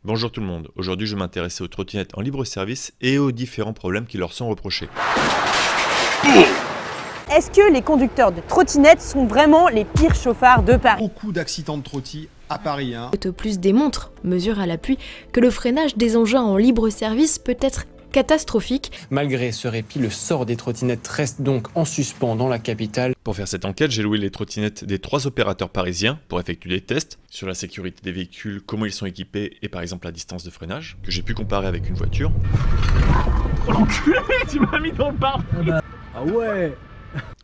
Bonjour tout le monde, aujourd'hui je vais m'intéresser aux trottinettes en libre service et aux différents problèmes qui leur sont reprochés. Est-ce que les conducteurs de trottinettes sont vraiment les pires chauffards de Paris? Beaucoup d'accidents de trottis à Paris. Autoplus démontre, mesure à l'appui, que le freinage des engins en libre service peut être catastrophique. Malgré ce répit, le sort des trottinettes reste donc en suspens dans la capitale. Pour faire cette enquête, j'ai loué les trottinettes des 3 opérateurs parisiens pour effectuer des tests sur la sécurité des véhicules, comment ils sont équipés et par exemple la distance de freinage, que j'ai pu comparer avec une voiture. Oh l'enculé, tu m'as mis dans le bar. Ah ouais.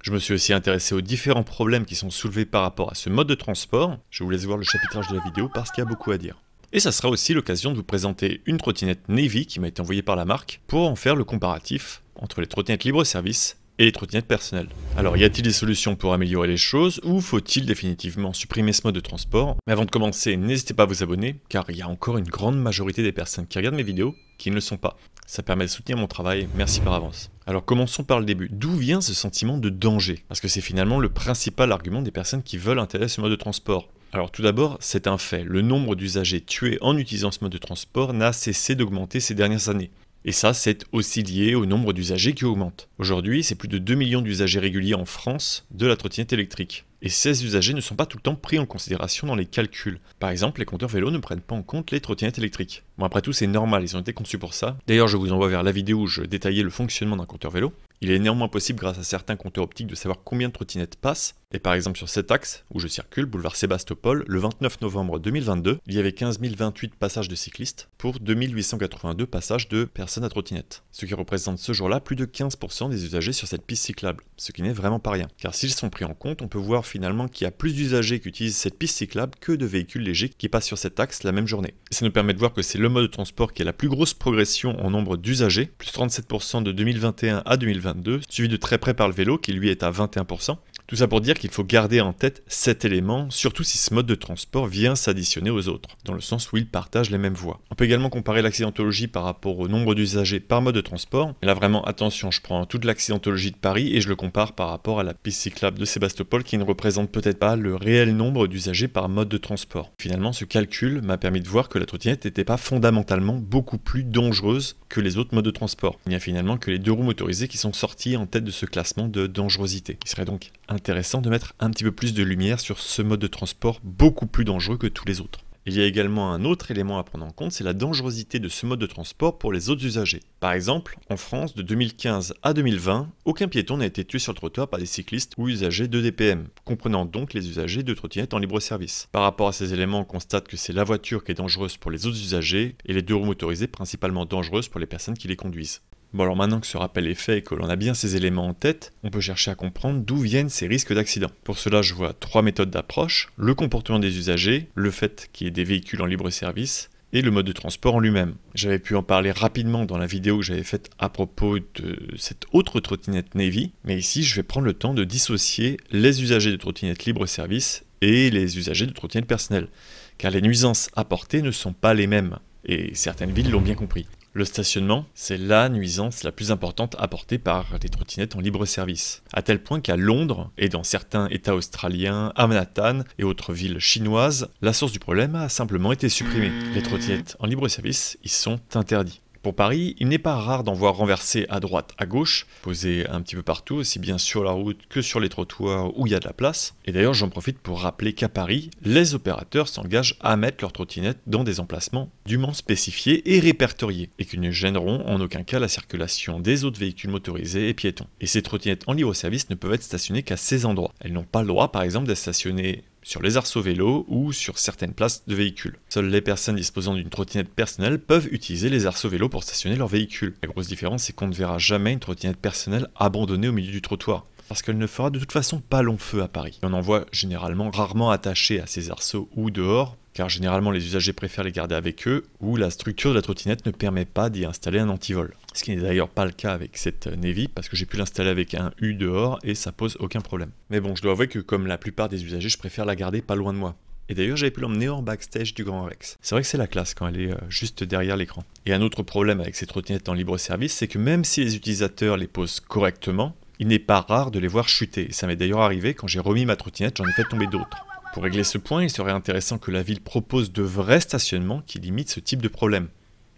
Je me suis aussi intéressé aux différents problèmes qui sont soulevés par rapport à ce mode de transport. Je vous laisse voir le chapitrage de la vidéo parce qu'il y a beaucoup à dire. Et ça sera aussi l'occasion de vous présenter une trottinette Navy qui m'a été envoyée par la marque pour en faire le comparatif entre les trottinettes libre-service et les trottinettes personnelles. Alors y a-t-il des solutions pour améliorer les choses ou faut-il définitivement supprimer ce mode de transport? Mais avant de commencer, n'hésitez pas à vous abonner car il y a encore une grande majorité des personnes qui regardent mes vidéos qui ne le sont pas. Ça permet de soutenir mon travail, merci par avance. Alors commençons par le début. D'où vient ce sentiment de danger? Parce que c'est finalement le principal argument des personnes qui veulent intégrer ce mode de transport. Alors tout d'abord, c'est un fait, le nombre d'usagers tués en utilisant ce mode de transport n'a cessé d'augmenter ces dernières années. Et ça, c'est aussi lié au nombre d'usagers qui augmente. Aujourd'hui, c'est plus de 2 millions d'usagers réguliers en France de la trottinette électrique. Et ces usagers ne sont pas tout le temps pris en considération dans les calculs. Par exemple, les compteurs vélo ne prennent pas en compte les trottinettes électriques. Bon, après tout, c'est normal, ils ont été conçus pour ça. D'ailleurs, je vous envoie vers la vidéo où je détaillais le fonctionnement d'un compteur vélo. Il est néanmoins possible, grâce à certains compteurs optiques, de savoir combien de trottinettes passent. Et par exemple, sur cet axe où je circule, boulevard Sébastopol, le 29 novembre 2022, il y avait 15 028 passages de cyclistes pour 2882 passages de personnes à trottinette. Ce qui représente ce jour-là plus de 15% des usagers sur cette piste cyclable, ce qui n'est vraiment pas rien. Car s'ils sont pris en compte, on peut voir finalement qu'il y a plus d'usagers qui utilisent cette piste cyclable que de véhicules légers qui passent sur cet axe la même journée. Et ça nous permet de voir que c'est le mode de transport qui a la plus grosse progression en nombre d'usagers, plus 37% de 2021 à 2022, suivi de très près par le vélo qui lui est à 21%. Tout ça pour dire qu'il faut garder en tête cet élément, surtout si ce mode de transport vient s'additionner aux autres, dans le sens où ils partagent les mêmes voies. On peut également comparer l'accidentologie par rapport au nombre d'usagers par mode de transport. Et là vraiment attention, je prends toute l'accidentologie de Paris et je le compare par rapport à la piste cyclable de Sébastopol qui ne représente peut-être pas le réel nombre d'usagers par mode de transport. Finalement, ce calcul m'a permis de voir que la trottinette n'était pas fondamentalement beaucoup plus dangereuse que les autres modes de transport. Il n'y a finalement que les 2 roues motorisées qui sont sortis en tête de ce classement de dangerosité. Il serait donc intéressant de mettre un petit peu plus de lumière sur ce mode de transport beaucoup plus dangereux que tous les autres. Il y a également un autre élément à prendre en compte, c'est la dangerosité de ce mode de transport pour les autres usagers. Par exemple, en France, de 2015 à 2020, aucun piéton n'a été tué sur le trottoir par des cyclistes ou usagers de DPM, comprenant donc les usagers de trottinettes en libre service. Par rapport à ces éléments, on constate que c'est la voiture qui est dangereuse pour les autres usagers et les 2 roues motorisées principalement dangereuses pour les personnes qui les conduisent. Bon alors maintenant que ce rappel est fait et que l'on a bien ces éléments en tête, on peut chercher à comprendre d'où viennent ces risques d'accident. Pour cela, je vois 3 méthodes d'approche: le comportement des usagers, le fait qu'il y ait des véhicules en libre service, et le mode de transport en lui-même. J'avais pu en parler rapidement dans la vidéo que j'avais faite à propos de cette autre trottinette Navy, mais ici je vais prendre le temps de dissocier les usagers de trottinettes libre service et les usagers de trottinettes personnelles, car les nuisances apportées ne sont pas les mêmes, et certaines villes l'ont bien compris. Le stationnement, c'est la nuisance la plus importante apportée par les trottinettes en libre service. À tel point qu'à Londres, et dans certains états australiens, à Manhattan et autres villes chinoises, la source du problème a simplement été supprimée. Les trottinettes en libre service y sont interdits. Pour Paris, il n'est pas rare d'en voir renversés à droite, à gauche, posés un petit peu partout, aussi bien sur la route que sur les trottoirs où il y a de la place. Et d'ailleurs, j'en profite pour rappeler qu'à Paris, les opérateurs s'engagent à mettre leurs trottinettes dans des emplacements dûment spécifiés et répertoriés, et qu'ils ne gêneront en aucun cas la circulation des autres véhicules motorisés et piétons. Et ces trottinettes en libre service ne peuvent être stationnées qu'à ces endroits. Elles n'ont pas le droit, par exemple, d'être stationnées sur les arceaux vélos ou sur certaines places de véhicules. Seules les personnes disposant d'une trottinette personnelle peuvent utiliser les arceaux vélos pour stationner leur véhicule. La grosse différence, c'est qu'on ne verra jamais une trottinette personnelle abandonnée au milieu du trottoir, parce qu'elle ne fera de toute façon pas long feu à Paris. On en voit généralement rarement attachés à ces arceaux ou dehors, car généralement les usagers préfèrent les garder avec eux, ou la structure de la trottinette ne permet pas d'y installer un antivol. Ce qui n'est d'ailleurs pas le cas avec cette Navy, parce que j'ai pu l'installer avec un U dehors et ça pose aucun problème. Mais bon, je dois avouer que comme la plupart des usagers, je préfère la garder pas loin de moi. Et d'ailleurs, j'avais pu l'emmener en backstage du Grand Rex. C'est vrai que c'est la classe quand elle est juste derrière l'écran. Et un autre problème avec ces trottinettes en libre service, c'est que même si les utilisateurs les posent correctement, il n'est pas rare de les voir chuter. Et ça m'est d'ailleurs arrivé quand j'ai remis ma trottinette, j'en ai fait tomber d'autres. Pour régler ce point, il serait intéressant que la ville propose de vrais stationnements qui limitent ce type de problème.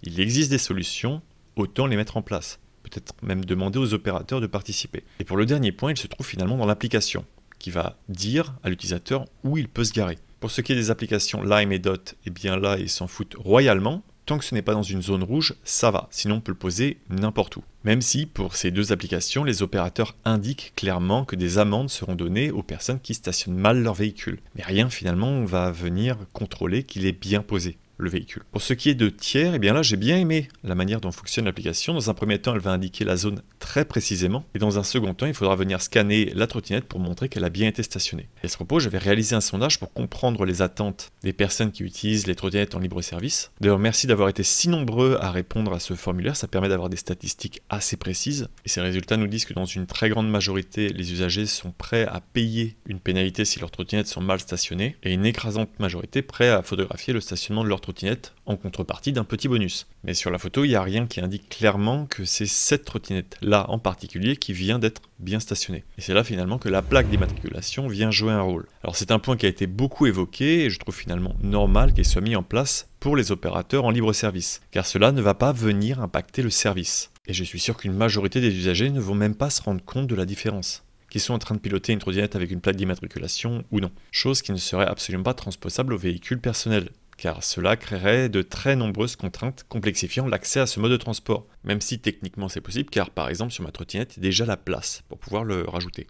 Il existe des solutions, autant les mettre en place. Peut-être même demander aux opérateurs de participer. Et pour le dernier point, il se trouve finalement dans l'application, qui va dire à l'utilisateur où il peut se garer. Pour ce qui est des applications Lime et Dot, eh bien là, ils s'en foutent royalement. Tant que ce n'est pas dans une zone rouge, ça va, sinon on peut le poser n'importe où. Même si, pour ces deux applications, les opérateurs indiquent clairement que des amendes seront données aux personnes qui stationnent mal leur véhicule. Mais rien finalement va venir contrôler qu'il est bien posé, le véhicule. Pour ce qui est de tiers, eh bien là j'ai bien aimé la manière dont fonctionne l'application. Dans un premier temps, elle va indiquer la zone très précisément, et dans un second temps, il faudra venir scanner la trottinette pour montrer qu'elle a bien été stationnée. Et à ce propos, j'avais réalisé un sondage pour comprendre les attentes des personnes qui utilisent les trottinettes en libre service. D'ailleurs, merci d'avoir été si nombreux à répondre à ce formulaire, ça permet d'avoir des statistiques assez précises. Et ces résultats nous disent que dans une très grande majorité, les usagers sont prêts à payer une pénalité si leurs trottinettes sont mal stationnées, et une écrasante majorité prêts à photographier le stationnement de leur trottinette en contrepartie d'un petit bonus. Mais sur la photo, il n'y a rien qui indique clairement que c'est cette trottinette-là en particulier qui vient d'être bien stationnée. Et c'est là finalement que la plaque d'immatriculation vient jouer un rôle. Alors c'est un point qui a été beaucoup évoqué et je trouve finalement normal qu'il soit mis en place pour les opérateurs en libre service, car cela ne va pas venir impacter le service. Et je suis sûr qu'une majorité des usagers ne vont même pas se rendre compte de la différence, qu'ils sont en train de piloter une trottinette avec une plaque d'immatriculation ou non. Chose qui ne serait absolument pas transposable aux véhicules personnels, car cela créerait de très nombreuses contraintes complexifiant l'accès à ce mode de transport, même si techniquement c'est possible, car par exemple sur ma trottinette, il y a déjà la place pour pouvoir le rajouter.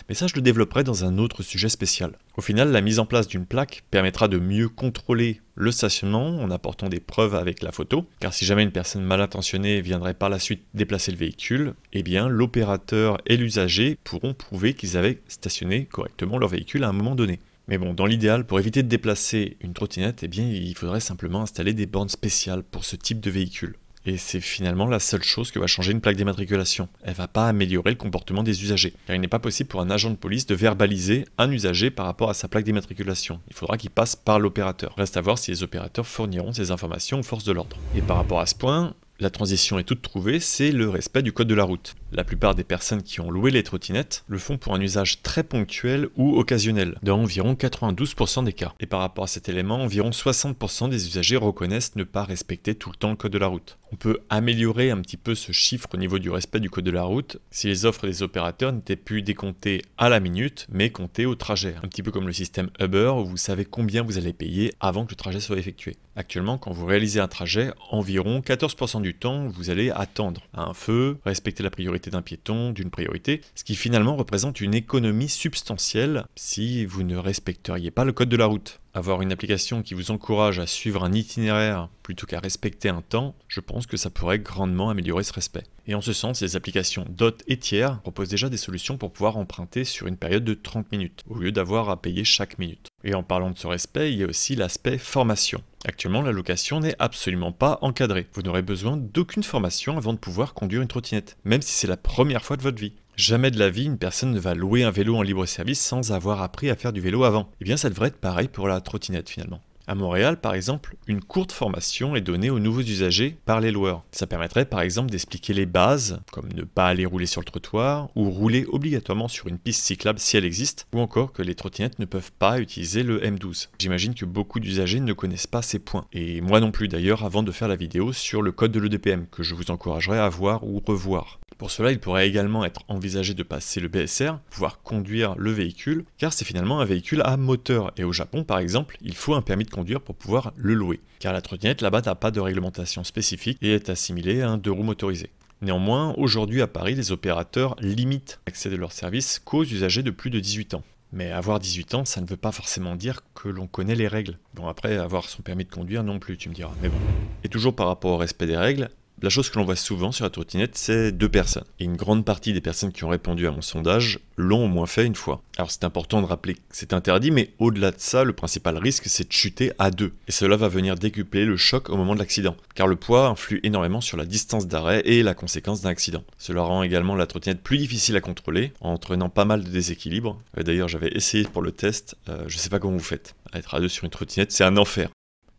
Mais ça je le développerai dans un autre sujet spécial. Au final, la mise en place d'une plaque permettra de mieux contrôler le stationnement en apportant des preuves avec la photo, car si jamais une personne mal intentionnée viendrait par la suite déplacer le véhicule, eh bien l'opérateur et l'usager pourront prouver qu'ils avaient stationné correctement leur véhicule à un moment donné. Mais bon, dans l'idéal, pour éviter de déplacer une trottinette, eh bien, il faudrait simplement installer des bornes spéciales pour ce type de véhicule. Et c'est finalement la seule chose que va changer une plaque d'immatriculation. Elle ne va pas améliorer le comportement des usagers, car il n'est pas possible pour un agent de police de verbaliser un usager par rapport à sa plaque d'immatriculation. Il faudra qu'il passe par l'opérateur. Reste à voir si les opérateurs fourniront ces informations aux forces de l'ordre. Et par rapport à ce point, la transition est toute trouvée, c'est le respect du code de la route. La plupart des personnes qui ont loué les trottinettes le font pour un usage très ponctuel ou occasionnel, dans environ 92% des cas. Et par rapport à cet élément, environ 60% des usagers reconnaissent ne pas respecter tout le temps le code de la route. On peut améliorer un petit peu ce chiffre au niveau du respect du code de la route si les offres des opérateurs n'étaient plus décomptées à la minute, mais comptées au trajet. Un petit peu comme le système Uber où vous savez combien vous allez payer avant que le trajet soit effectué. Actuellement, quand vous réalisez un trajet, environ 14% du temps, vous allez attendre à un feu, respecter la priorité d'un piéton, d'une priorité, ce qui finalement représente une économie substantielle si vous ne respecteriez pas le code de la route. Avoir une application qui vous encourage à suivre un itinéraire plutôt qu'à respecter un temps, je pense que ça pourrait grandement améliorer ce respect. Et en ce sens, les applications Dot et Tiers proposent déjà des solutions pour pouvoir emprunter sur une période de 30 minutes, au lieu d'avoir à payer chaque minute. Et en parlant de ce respect, il y a aussi l'aspect formation. Actuellement, la location n'est absolument pas encadrée. Vous n'aurez besoin d'aucune formation avant de pouvoir conduire une trottinette, même si c'est la première fois de votre vie. Jamais de la vie, une personne ne va louer un vélo en libre service sans avoir appris à faire du vélo avant. Eh bien, ça devrait être pareil pour la trottinette finalement. À Montréal, par exemple, une courte formation est donnée aux nouveaux usagers par les loueurs. Ça permettrait par exemple d'expliquer les bases, comme ne pas aller rouler sur le trottoir, ou rouler obligatoirement sur une piste cyclable si elle existe, ou encore que les trottinettes ne peuvent pas utiliser le M12. J'imagine que beaucoup d'usagers ne connaissent pas ces points. Et moi non plus d'ailleurs avant de faire la vidéo sur le code de l'EDPM, que je vous encouragerais à voir ou revoir. Pour cela, il pourrait également être envisagé de passer le BSR, pouvoir conduire le véhicule, car c'est finalement un véhicule à moteur. Et au Japon, par exemple, il faut un permis de conduire pour pouvoir le louer, car la trottinette là-bas n'a pas de réglementation spécifique et est assimilée à un 2 roues motorisé. Néanmoins, aujourd'hui à Paris, les opérateurs limitent l'accès de leurs services qu'aux usagers de plus de 18 ans. Mais avoir 18 ans, ça ne veut pas forcément dire que l'on connaît les règles. Bon, après, avoir son permis de conduire non plus, tu me diras, mais bon. Et toujours par rapport au respect des règles, la chose que l'on voit souvent sur la trottinette, c'est 2 personnes. Et une grande partie des personnes qui ont répondu à mon sondage l'ont au moins fait une fois. Alors c'est important de rappeler que c'est interdit, mais au-delà de ça, le principal risque, c'est de chuter à 2. Et cela va venir décupler le choc au moment de l'accident, car le poids influe énormément sur la distance d'arrêt et la conséquence d'un accident. Cela rend également la trottinette plus difficile à contrôler, en entraînant pas mal de déséquilibre. D'ailleurs, j'avais essayé pour le test, je sais pas comment vous faites. Être à 2 sur une trottinette, c'est un enfer.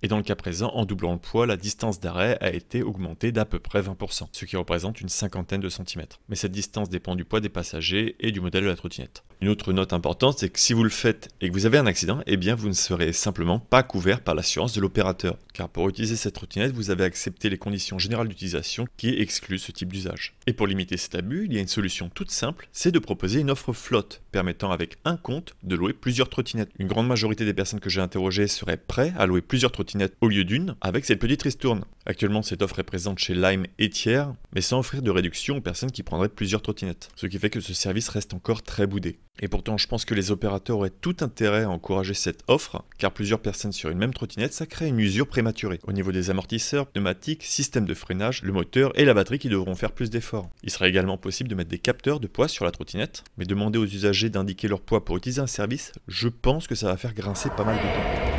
Et dans le cas présent, en doublant le poids, la distance d'arrêt a été augmentée d'à peu près 20%, ce qui représente une cinquantaine de centimètres. Mais cette distance dépend du poids des passagers et du modèle de la trottinette. Une autre note importante, c'est que si vous le faites et que vous avez un accident, eh bien vous ne serez simplement pas couvert par l'assurance de l'opérateur. Car pour utiliser cette trottinette, vous avez accepté les conditions générales d'utilisation qui excluent ce type d'usage. Et pour limiter cet abus, il y a une solution toute simple, c'est de proposer une offre flotte, permettant avec un compte de louer plusieurs trottinettes. Une grande majorité des personnes que j'ai interrogées seraient prêtes à louer plusieurs trottinettes au lieu d'une, avec cette petite ristourne. Actuellement, cette offre est présente chez Lime et Tiers, mais sans offrir de réduction aux personnes qui prendraient plusieurs trottinettes. Ce qui fait que ce service reste encore très boudé. Et pourtant, je pense que les opérateurs auraient tout intérêt à encourager cette offre, car plusieurs personnes sur une même trottinette, ça crée une usure prématurée. Au niveau des amortisseurs, pneumatiques, système de freinage, le moteur et la batterie qui devront faire plus d'efforts. Il sera également possible de mettre des capteurs de poids sur la trottinette, mais demander aux usagers d'indiquer leur poids pour utiliser un service, je pense que ça va faire grincer pas mal de temps.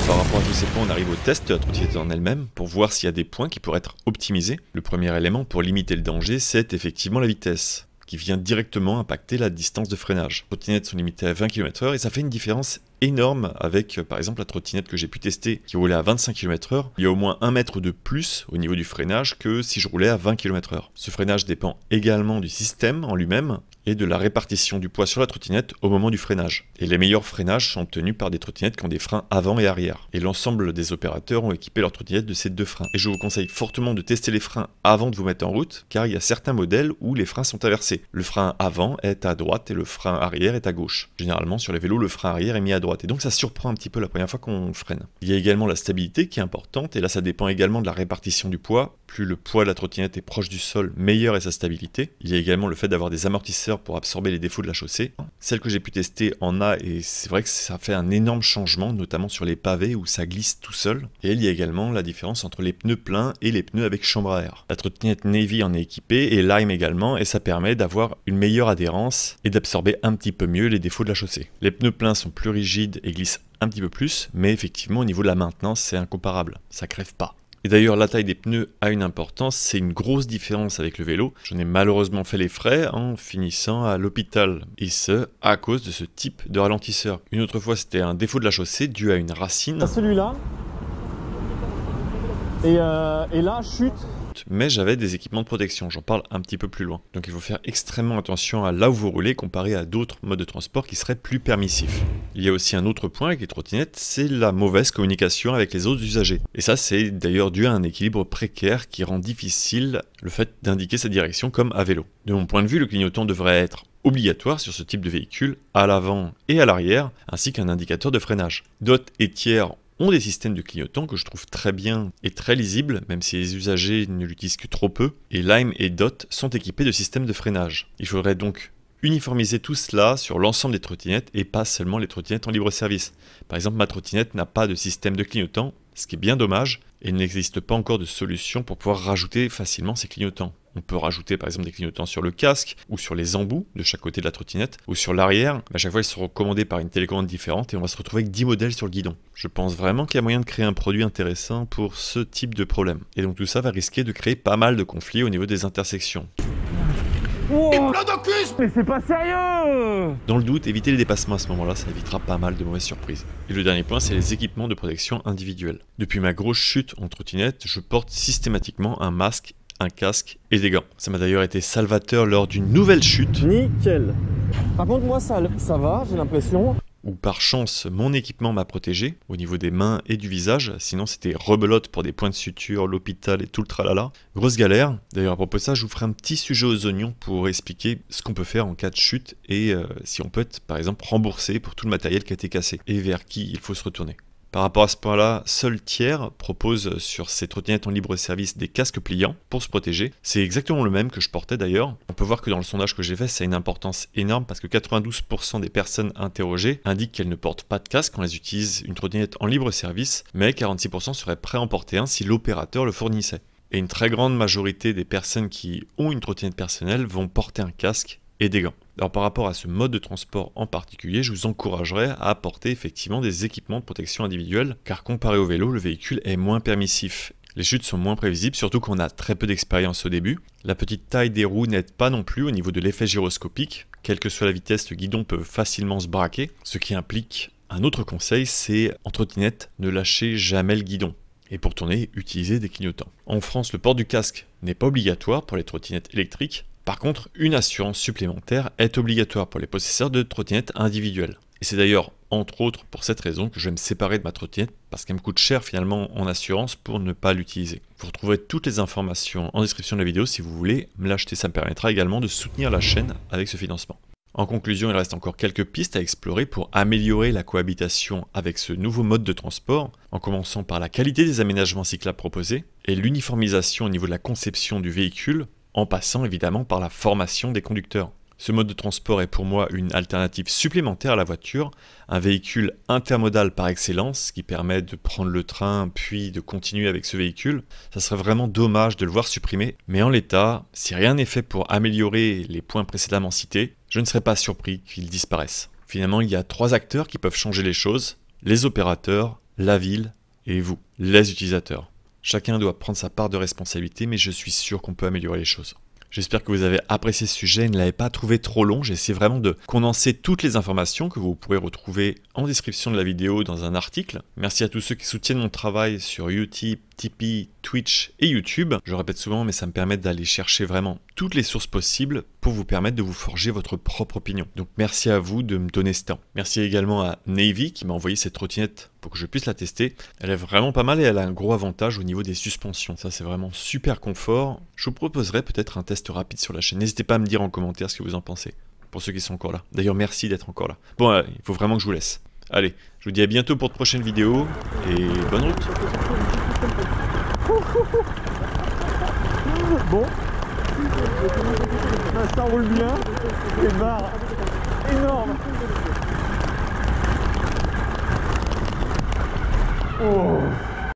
Par rapport à tous ces points, on arrive au test de la trottinette en elle-même pour voir s'il y a des points qui pourraient être optimisés. Le premier élément pour limiter le danger, c'est effectivement la vitesse, qui vient directement impacter la distance de freinage. Les trottinettes sont limitées à 20 km/h et ça fait une différence énorme avec par exemple la trottinette que j'ai pu tester qui roulait à 25 km/h. Il y a au moins 1 mètre de plus au niveau du freinage que si je roulais à 20 km/h. Ce freinage dépend également du système en lui-même et de la répartition du poids sur la trottinette au moment du freinage. Et les meilleurs freinages sont obtenus par des trottinettes qui ont des freins avant et arrière. Et l'ensemble des opérateurs ont équipé leur trottinette de ces deux freins. Et je vous conseille fortement de tester les freins avant de vous mettre en route, car il y a certains modèles où les freins sont inversés. Le frein avant est à droite et le frein arrière est à gauche. Généralement sur les vélos, le frein arrière est mis à droite. Et donc ça surprend un petit peu la première fois qu'on freine. Il y a également la stabilité qui est importante, et là ça dépend également de la répartition du poids. Plus le poids de la trottinette est proche du sol, meilleure est sa stabilité. Il y a également le fait d'avoir des amortisseurs pour absorber les défauts de la chaussée. Celle que j'ai pu tester en a, et c'est vrai que ça fait un énorme changement, notamment sur les pavés où ça glisse tout seul. Et il y a également la différence entre les pneus pleins et les pneus avec chambre à air. La trottinette Navy en est équipée, et Lime également, et ça permet d'avoir une meilleure adhérence et d'absorber un petit peu mieux les défauts de la chaussée. Les pneus pleins sont plus rigides et glissent un petit peu plus, mais effectivement au niveau de la maintenance c'est incomparable, ça crève pas. Et d'ailleurs, la taille des pneus a une importance, c'est une grosse différence avec le vélo. J'en ai malheureusement fait les frais en finissant à l'hôpital, et ce, à cause de ce type de ralentisseur. Une autre fois, c'était un défaut de la chaussée dû à une racine. Celui-là. Et là, chute. Mais j'avais des équipements de protection, j'en parle un petit peu plus loin. Donc il faut faire extrêmement attention à là où vous roulez comparé à d'autres modes de transport qui seraient plus permissifs. Il y a aussi un autre point avec les trottinettes, c'est la mauvaise communication avec les autres usagers. Et ça c'est d'ailleurs dû à un équilibre précaire qui rend difficile le fait d'indiquer sa direction comme à vélo. De mon point de vue, le clignotant devrait être obligatoire sur ce type de véhicule, à l'avant et à l'arrière, ainsi qu'un indicateur de freinage. Dot et Tiers ont des systèmes de clignotants que je trouve très bien et très lisibles, même si les usagers ne l'utilisent que trop peu, et Lime et Dot sont équipés de systèmes de freinage. Il faudrait donc uniformiser tout cela sur l'ensemble des trottinettes et pas seulement les trottinettes en libre service. Par exemple, ma trottinette n'a pas de système de clignotant, ce qui est bien dommage, et il n'existe pas encore de solution pour pouvoir rajouter facilement ces clignotants. On peut rajouter par exemple des clignotants sur le casque ou sur les embouts de chaque côté de la trottinette ou sur l'arrière. À chaque fois, ils seront commandés par une télécommande différente et on va se retrouver avec 10 modèles sur le guidon. Je pense vraiment qu'il y a moyen de créer un produit intéressant pour ce type de problème. Et donc tout ça va risquer de créer pas mal de conflits au niveau des intersections. Oh, mais c'est pas sérieux! Dans le doute, évitez les dépassements à ce moment-là, ça évitera pas mal de mauvaises surprises. Et le dernier point, c'est les équipements de protection individuels. Depuis ma grosse chute en trottinette, je porte systématiquement un masque, un casque et des gants. Ça m'a d'ailleurs été salvateur lors d'une nouvelle chute. Nickel. Par contre, moi, ça va, j'ai l'impression. Où par chance, mon équipement m'a protégé au niveau des mains et du visage. Sinon, c'était rebelote pour des points de suture, l'hôpital et tout le tralala. Grosse galère. D'ailleurs, à propos de ça, je vous ferai un petit sujet aux oignons pour expliquer ce qu'on peut faire en cas de chute et si on peut être, par exemple, remboursé pour tout le matériel qui a été cassé et vers qui il faut se retourner. Par rapport à ce point-là, seul Tiers propose sur ses trottinettes en libre service des casques pliants pour se protéger. C'est exactement le même que je portais d'ailleurs. On peut voir que dans le sondage que j'ai fait, ça a une importance énorme parce que 92% des personnes interrogées indiquent qu'elles ne portent pas de casque quand elles utilisent une trottinette en libre service, mais 46% seraient prêts à en porter un si l'opérateur le fournissait. Et une très grande majorité des personnes qui ont une trottinette personnelle vont porter un casque et des gants. Alors par rapport à ce mode de transport en particulier, je vous encouragerais à apporter effectivement des équipements de protection individuelle, car comparé au vélo, le véhicule est moins permissif. Les chutes sont moins prévisibles, surtout qu'on a très peu d'expérience au début. La petite taille des roues n'aide pas non plus au niveau de l'effet gyroscopique. Quelle que soit la vitesse, le guidon peut facilement se braquer, ce qui implique Un autre conseil, c'est en trottinette, ne lâchez jamais le guidon. Et pour tourner, utilisez des clignotants. En France, le port du casque n'est pas obligatoire pour les trottinettes électriques. Par contre, une assurance supplémentaire est obligatoire pour les possesseurs de trottinettes individuelles. Et c'est d'ailleurs, entre autres, pour cette raison que je vais me séparer de ma trottinette parce qu'elle me coûte cher finalement en assurance pour ne pas l'utiliser. Vous retrouverez toutes les informations en description de la vidéo si vous voulez me l'acheter. Ça me permettra également de soutenir la chaîne avec ce financement. En conclusion, il reste encore quelques pistes à explorer pour améliorer la cohabitation avec ce nouveau mode de transport, en commençant par la qualité des aménagements cyclables proposés et l'uniformisation au niveau de la conception du véhicule, en passant évidemment par la formation des conducteurs. Ce mode de transport est pour moi une alternative supplémentaire à la voiture, un véhicule intermodal par excellence qui permet de prendre le train puis de continuer avec ce véhicule. Ça serait vraiment dommage de le voir supprimé, mais en l'état, si rien n'est fait pour améliorer les points précédemment cités, je ne serais pas surpris qu'il disparaisse. Finalement, il y a 3 acteurs qui peuvent changer les choses, les opérateurs, la ville et vous, les utilisateurs. Chacun doit prendre sa part de responsabilité, mais je suis sûr qu'on peut améliorer les choses. J'espère que vous avez apprécié ce sujet et ne l'avez pas trouvé trop long. J'ai essayé vraiment de condenser toutes les informations que vous pourrez retrouver en description de la vidéo dans un article. Merci à tous ceux qui soutiennent mon travail sur Utip, Tipeee, Twitch et YouTube. Je le répète souvent, mais ça me permet d'aller chercher vraiment toutes les sources possibles pour vous permettre de vous forger votre propre opinion. Donc merci à vous de me donner ce temps. Merci également à Navy qui m'a envoyé cette trottinette pour que je puisse la tester. Elle est vraiment pas mal et elle a un gros avantage au niveau des suspensions. Ça c'est vraiment super confort. Je vous proposerai peut-être un test rapide sur la chaîne. N'hésitez pas à me dire en commentaire ce que vous en pensez. Pour ceux qui sont encore là. D'ailleurs merci d'être encore là. Bon, il faut vraiment que je vous laisse. Allez, je vous dis à bientôt pour de prochaines vidéos et bonne route. Bon. Ça roule bien. Les barres énormes. Oh.